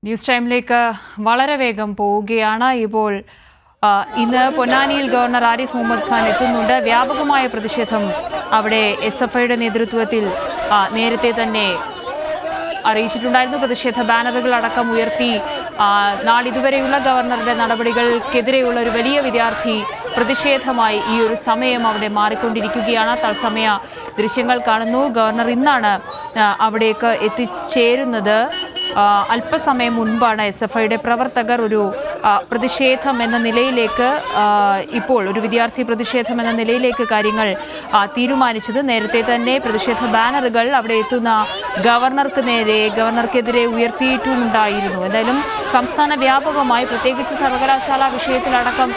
News ടൈമിലേക്ക് വളരെ വേഗം പോവുകയാണ്. ഇപ്പോൾ ഇന്ന് പൊന്നാനിയിൽ ഗവർണർ ആരിഫ് മുഹമ്മദ് ഖാൻ എത്തുന്നുണ്ട്. വ്യാപകമായ പ്രതിഷേധം അവിടെ SFIയുടെ നേതൃത്വത്തിൽ നേരത്തെ തന്നെ അറിയിച്ചിട്ടുണ്ടായിരുന്നു. പ്രതിഷേധ ബാനറുകൾ അടക്കം ഉയർത്തി നാളിതുവരെയുള്ള ഗവർണറുടെ നടപടികൾക്കെതിരെയുള്ള ഒരു വലിയ വിദ്യാർത്ഥി പ്രതിഷേധമായി ഈ ഒരു സമയം അവിടെ മാറിക്കൊണ്ടിരിക്കുകയാണ്. തത്സമയ ദൃശ്യങ്ങൾ കാണുന്നു. ഗവർണർ ഇന്നാണ് അവിടേക്ക് എത്തിച്ചേരുന്നത്. അല്പസമയം മുൻപാണ് SFIയുടെ പ്രവർത്തകർ ഒരു പ്രതിഷേധം എന്ന നിലയിലേക്ക് ഇപ്പോൾ ഒരു വിദ്യാർത്ഥി പ്രതിഷേധം എന്ന നിലയിലേക്ക് കാര്യങ്ങൾ തീരുമാനിച്ചത്. നേരത്തെ തന്നെ പ്രതിഷേധ ബാനറുകൾ അവിടെ എത്തുന്ന ഗവർണർക്കെതിരെ ഉയർത്തിയിട്ടുണ്ടായിരുന്നു. എന്തായാലും സംസ്ഥാന വ്യാപകമായി പ്രത്യേകിച്ച് സർവകലാശാല വിഷയത്തിലടക്കം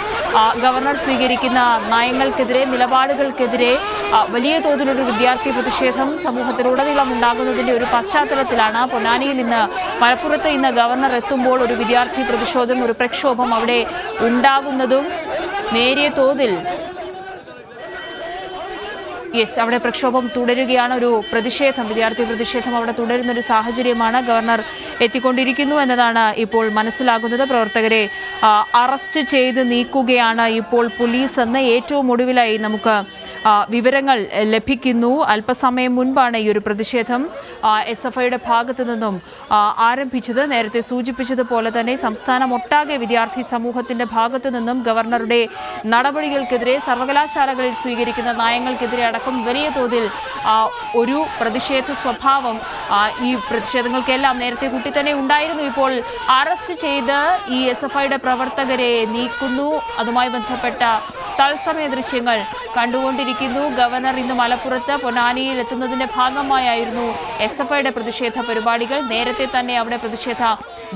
ഗവർണർ സ്വീകരിക്കുന്ന നയങ്ങൾക്കെതിരെ നിലപാടുകൾക്കെതിരെ വലിയ തോതിലൊരു വിദ്യാർത്ഥി പ്രതിഷേധം സമൂഹത്തിലുടനീളം ഉണ്ടാകുന്നതിന്റെ ഒരു പശ്ചാത്തലത്തിലാണ് പൊന്നാനിയിൽ ഇന്ന് മലപ്പുറത്ത് ഇന്ന് ഗവർണർ എത്തുമ്പോൾ ഒരു വിദ്യാർത്ഥി പ്രതിഷേധം ഒരു പ്രക്ഷോഭം അവിടെ ഉണ്ടാകുന്നതും നേരിയ തോതിൽ അവിടെ പ്രക്ഷോഭം തുടരുകയാണ്. ഒരു പ്രതിഷേധം വിദ്യാർത്ഥി പ്രതിഷേധം അവിടെ തുടരുന്ന ഒരു സാഹചര്യമാണ്. ഗവർണർ എത്തിക്കൊണ്ടിരിക്കുന്നു എന്നതാണ് ഇപ്പോൾ മനസ്സിലാകുന്നത്. പ്രവർത്തകരെ അറസ്റ്റ് ചെയ്ത് നീക്കുകയാണ് ഇപ്പോൾ പോലീസ് എന്ന് ഏറ്റവും ഒടുവിലായി നമുക്ക് വിവരങ്ങൾ ലഭിക്കുന്നു. അല്പസമയം മുൻപാണ് ഈ ഒരു പ്രതിഷേധം SFIയുടെ ഭാഗത്തു നിന്നും ആരംഭിച്ചത്. നേരത്തെ സൂചിപ്പിച്ചതുപോലെ തന്നെ സംസ്ഥാനമൊട്ടാകെ വിദ്യാർത്ഥി സമൂഹത്തിന്റെ ഭാഗത്തു നിന്നും ഗവർണറുടെ നടപടികൾക്കെതിരെ സർവകലാശാലകളിൽ സ്വീകരിക്കുന്ന നയങ്ങൾക്കെതിരെ അടക്കം വലിയ തോതിൽ ഒരു പ്രതിഷേധ സ്വഭാവം ഈ പ്രതിഷേധങ്ങൾക്കെല്ലാം നേരത്തെ കൂട്ടി തന്നെ ഉണ്ടായിരുന്നു. ഇപ്പോൾ അറസ്റ്റ് ചെയ്ത് ഈ SFIയുടെ പ്രവർത്തകരെ നീക്കുന്നു. അതുമായി ബന്ധപ്പെട്ട തത്സമയ ദൃശ്യങ്ങൾ കണ്ടുകൊണ്ടിരിക്കുന്നു. ഗവർണർ ഇന്ന് മലപ്പുറത്ത് പൊന്നാനിയിൽ എത്തുന്നതിന്റെ ഭാഗമായായിരുന്നു SFIയുടെ പ്രതിഷേധ പരിപാടികൾ. നേരത്തെ തന്നെ അവിടെ പ്രതിഷേധ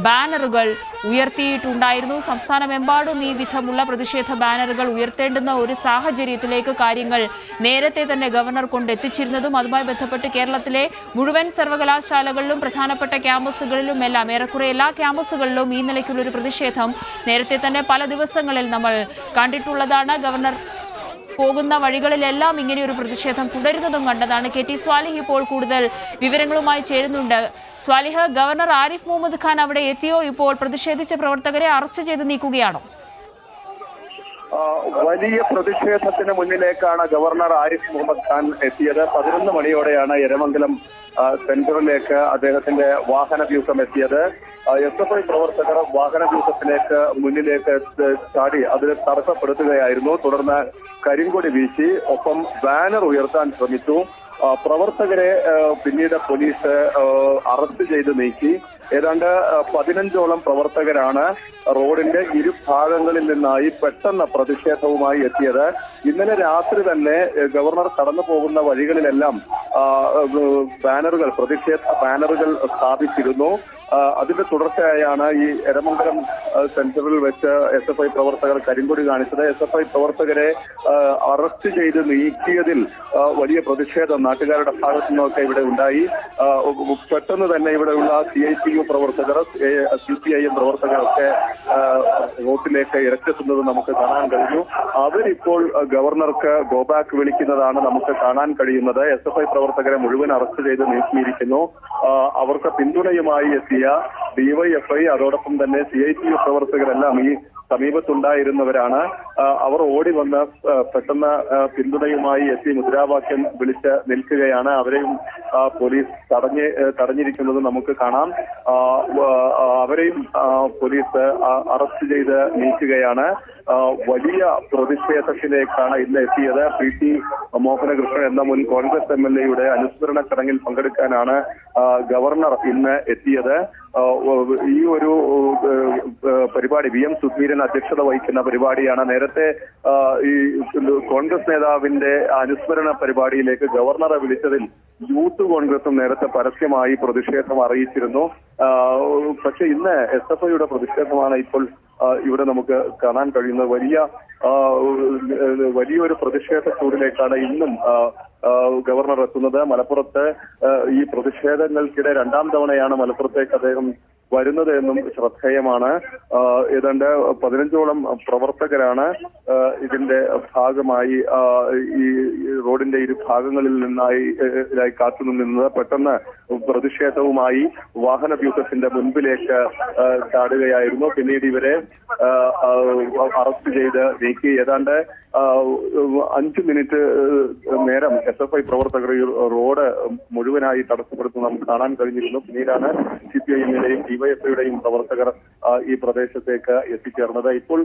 ബാനറുകൾ ഉയർത്തിയിട്ടുണ്ടായിരുന്നു. സംസ്ഥാനമെമ്പാടും ഈ വിധമുള്ള പ്രതിഷേധ ബാനറുകൾ ഉയർത്തേണ്ടുന്ന ഒരു സാഹചര്യത്തിലേക്ക് കാര്യങ്ങൾ നേരത്തെ തന്നെ ഗവർണർ കൊണ്ടെത്തിച്ചിരുന്നതും അതുമായി ബന്ധപ്പെട്ട് കേരളത്തിലെ മുഴുവൻ സർവകലാശാലകളിലും പ്രധാനപ്പെട്ട ക്യാമ്പസുകളിലും എല്ലാം ഏറെക്കുറെ എല്ലാ ക്യാമ്പസുകളിലും ഈ നിലയ്ക്കുള്ളൊരു പ്രതിഷേധം നേരത്തെ തന്നെ പല ദിവസങ്ങളിൽ നമ്മൾ കണ്ടിട്ടുള്ളതാണ്. ഗവർണർ പോകുന്ന വഴികളിലെല്ലാം ഇങ്ങനെയൊരു പ്രതിഷേധം തുടരുന്നതും കണ്ടതാണ്. KT സ്വാലിഹ് ഇപ്പോൾ കൂടുതൽ വിവരങ്ങളുമായി ചേരുന്നുണ്ട്. സ്വാലിഹ്, ഗവർണർ ആരിഫ് മുഹമ്മദ് ഖാൻ അവിടെ എത്തിയോ? ഇപ്പോൾ പ്രതിഷേധിച്ച പ്രവർത്തകരെ അറസ്റ്റ് ചെയ്ത് നീക്കുകയാണോ? വലിയ പ്രതിഷേധത്തിന് മുന്നിലേക്കാണ് ഗവർണർ ആരിഫ് മുഹമ്മദ് ഖാൻ എത്തിയത്. 11 മണിയോടെയാണ് എരമംഗലം സെന്ററിലേക്ക് അദ്ദേഹത്തിന്റെ വാഹന വ്യൂഹം എത്തിയത്. SFI പ്രവർത്തകർ വാഹന വ്യൂഹത്തിലേക്ക് മുന്നിലേക്ക് ചാടി അതിന് തടസ്സപ്പെടുത്തുകയായിരുന്നു. തുടർന്ന് കരിങ്കൊടി വീശി ഒപ്പം ബാനർ ഉയർത്താൻ ശ്രമിച്ചു. പ്രവർത്തകരെ പിന്നീട് പോലീസ് അറസ്റ്റ് ചെയ്ത് നീക്കി. ഏതാണ്ട് 15ഓളം പ്രവർത്തകരാണ് റോഡിന്റെ ഇരുഭാഗങ്ങളിൽ നിന്നായി പെട്ടെന്ന് പ്രതിഷേധവുമായി എത്തിയത്. ഇന്നലെ രാത്രി തന്നെ ഗവർണർ കടന്നു പോകുന്ന വഴികളിലെല്ലാം ബാനറുകൾ പ്രതിഷേധ ബാനറുകൾ സ്ഥാപിച്ചിരുന്നു. അതിന്റെ തുടർച്ചയായാണ് ഈ എരമംഗലം സെന്ററിൽ വെച്ച് SFI പ്രവർത്തകർ കരിങ്കൊടി കാണിച്ചത്. SFI പ്രവർത്തകരെ അറസ്റ്റ് ചെയ്ത് നീക്കിയതിൽ വലിയ പ്രതിഷേധം നാട്ടുകാരുടെ ഭാഗത്തു നിന്നൊക്കെ ഇവിടെ ഉണ്ടായി. പെട്ടെന്ന് തന്നെ ഇവിടെയുള്ള CITU പ്രവർത്തകർ CPIM പ്രവർത്തകരൊക്കെ റോഡിലേക്ക് ഇറക്കെത്തുന്നത് നമുക്ക് കാണാൻ കഴിഞ്ഞു. അവരിപ്പോൾ ഗവർണർക്ക് ഗോ ബാക്ക് വിളിക്കുന്നതാണ് നമുക്ക് കാണാൻ കഴിയുന്നത്. SFI പ്രവർത്തകരെ മുഴുവൻ അറസ്റ്റ് ചെയ്ത് നീക്കിയിരിക്കുന്നു. അവർക്ക് പിന്തുണയുമായി എത്തിയ DYFI അതോടൊപ്പം തന്നെ CITU പ്രവർത്തകരെല്ലാം ഈ സമീപത്തുണ്ടായിരുന്നവരാണ്. അവർ ഓടി വന്ന് പെട്ടെന്ന് പിന്തുണയുമായി എത്തി മുദ്രാവാക്യം വിളിച്ച് നിൽക്കുകയാണ്. അവരെയും പോലീസ് തടഞ്ഞിരിക്കുന്നത് നമുക്ക് കാണാം. അവരെയും പോലീസ് അറസ്റ്റ് ചെയ്ത് നീക്കുകയാണ്. വലിയ പ്രതിഷേധത്തിലേക്കാണ് ഇന്ന് എത്തിയത്. PT മോഹനകൃഷ്ണൻ എന്ന മുൻ കോൺഗ്രസ് MLAയുടെ അനുസ്മരണ ചടങ്ങിൽ പങ്കെടുക്കാനാണ് ഗവർണർ ഇന്ന് എത്തിയത്. ഈ ഒരു പരിപാടി VM സുധീരൻ അധ്യക്ഷത വഹിക്കുന്ന പരിപാടിയാണ്. നേരത്തെ ഈ കോൺഗ്രസ് നേതാവിന്റെ അനുസ്മരണ പരിപാടിയിലേക്ക് ഗവർണറെ വിളിച്ചതിൽ യൂത്ത് കോൺഗ്രസും നേരത്തെ പരസ്യമായി പ്രതിഷേധം അറിയിച്ചിരുന്നു. പക്ഷെ ഇന്ന് SFIയുടെ പ്രതിഷേധമാണ് ഇപ്പോൾ ഇവിടെ നമുക്ക് കാണാൻ കഴിയുന്നത്. വലിയൊരു പ്രതിഷേധ ചൂടിലേക്കാണ് ഇന്നും ഗവർണർ എത്തുന്നത്. മലപ്പുറത്ത് ഈ പ്രതിഷേധങ്ങൾക്കിടെ 2ാം തവണയാണ് മലപ്പുറത്തേക്ക് അദ്ദേഹം വരുന്നത് എന്നും ശ്രദ്ധേയമാണ്. ഏതാണ്ട് 15ഓളം പ്രവർത്തകരാണ് ഇതിന്റെ ഭാഗമായി ഈ റോഡിന്റെ ഇരു ഭാഗങ്ങളിൽ നിന്നായി കാത്തുനിന്നത്. പെട്ടെന്ന് പ്രതിഷേധവുമായി വാഹനവ്യൂഹത്തിന്റെ മുൻപിലേക്ക് ചാടുകയായിരുന്നു. പിന്നീട് ഇവരെ അറസ്റ്റ് ചെയ്ത് നീക്കി. ഏതാണ്ട് 5 മിനിറ്റ് നേരം SFI പ്രവർത്തകർ റോഡ് മുഴുവനായി തടസ്സപ്പെടുത്തുന്നത് നമുക്ക് കാണാൻ കഴിഞ്ഞിരുന്നു. പിന്നീടാണ് CPIMന്റെയും DYFIയുടെയും പ്രവർത്തകർ ഈ പ്രദേശത്തേക്ക് എത്തിച്ചേർന്നത്. ഇപ്പോൾ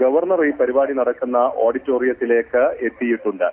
ഗവർണർ ഈ പരിപാടി നടക്കുന്ന ഓഡിറ്റോറിയത്തിലേക്ക് എത്തിയിട്ടുണ്ട്.